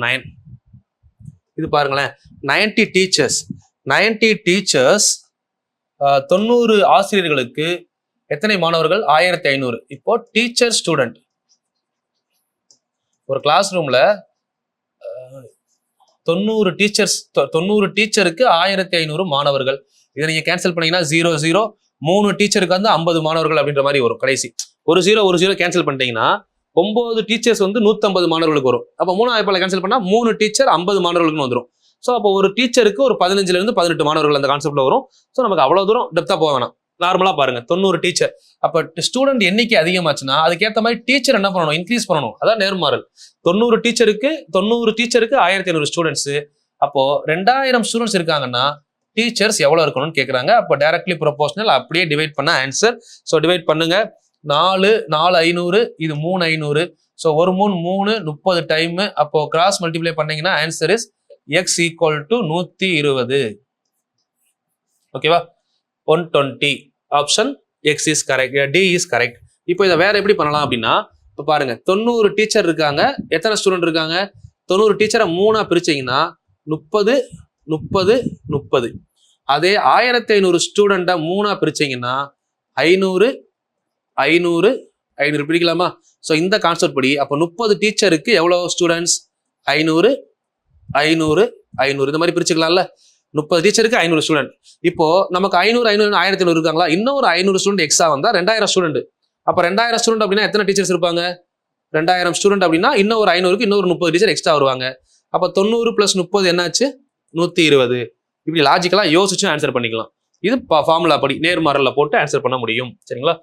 9. இது பாருங்களேன், 90 டீச்சர்ஸ் 90 ஆசிரியர்களுக்கு எத்தனை மாணவர்கள்? 1500. இப்போ டீச்சர் ஸ்டூடெண்ட் ஒரு கிளாஸ் ரூம்ல 90 டீச்சருக்கு 1500 மாணவர்கள். இதை நீங்க கேன்சல் பண்ணீங்கன்னா 0 0 3 டீச்சருக்கு வந்து 50 மாணவர்கள் அப்படின்ற மாதிரி வரும். கடைசி ஒரு 0 கேன்சல் பண்ணிட்டீங்கன்னா 9 டீச்சர்ஸ் வந்து 150 மாணவர்களுக்கு வரும். அப்போ 3 வாய்ப்பால கேன்சல் பண்ணா 3 டீச்சர் 50 மாணவர்களுக்கு வந்துடும். ஸோ அப்போ ஒரு டீச்சருக்கு ஒரு 15ல இருந்து 18 மாணவர்கள் அந்த கான்செப்ட்ல வரும். ஸோ நமக்கு அவ்வளவு தூரம் டெப்தா போக வேணாம். நார்மலா பாருங்க, 90 டீச்சர். அப்ப ஸ்டூடெண்ட் எண்ணிக்கை அதிகமாச்சுன்னா அதுக்கேற்ற மாதிரி டீச்சர் என்ன பண்ணணும்? இன்க்ரீஸ் பண்ணணும். அதான் நேர்மாறல். 90 டீச்சருக்கு 1500 ஸ்டூடெண்ட்ஸ். அப்போ 2000 ஸ்டூடெண்ட்ஸ் இருக்காங்கன்னா டீச்சர்ஸ் எவ்வளவு இருக்கணும்னு கேட்கறாங்க. அப்போ டைரக்ட்லி ப்ரொபோஷனல், அப்படியே டிவைட் பண்ண ஆன்சர். ஸோ டிவைட் பண்ணுங்க. 4 500, இது 3 500. ஸோ ஒரு 3 30 டைம். அப்போ கிராஸ் மல்டிப்ளை பண்ணீங்கன்னா answer is x equal to 120. ஓகேவா? 120. Option X is correct, D is correct. இப்போ இதை வேற எப்படி பண்ணலாம் அப்படின்னா, இப்போ பாருங்க 90 டீச்சர் இருக்காங்க, எத்தனை ஸ்டூடெண்ட் இருக்காங்க? 90 டீச்சரை 3 பிரிச்சீங்கன்னா 30 30 30. அதே 1500 ஸ்டூடெண்ட்டை 3 பிரிச்சீங்கன்னா 500 500 500 பிரிக்கலாமா? ஸோ இந்த கான்செப்ட் படி அப்போ 30 டீச்சருக்கு எவ்வளவு ஸ்டூடெண்ட்ஸ்? 500 500 500 இந்த மாதிரி பிரிச்சுக்கலாம்ல. 30 டீச்சருக்கு 500 ஸ்டூடெண்ட். இப்போ நமக்கு 500 500 1500 இருக்காங்களா? இன்னொரு 500 ஸ்டூடெண்ட் எக்ஸ்ட்ரா வந்தா 2000 ஸ்டூடெண்ட். அப்ப 2000 ஸ்டூடெண்ட் அப்படின்னா எத்தனை டீச்சர்ஸ் இருப்பாங்க? 2000 ஸ்டூடெண்ட் அப்படின்னா இன்னொரு 500க்கு இன்னொரு 30 டீச்சர் எக்ஸ்ட்ரா வருவாங்க. அப்ப 90 + 30 என்னாச்சு? 120. இப்படி லாஜிக்கலா யோசிச்சு ஆன்சர் பண்ணிக்கலாம். இது ஃபார்முலா படி நேர்மாறல்ல போட்டு ஆன்சர் பண்ண முடியும். சரிங்களா?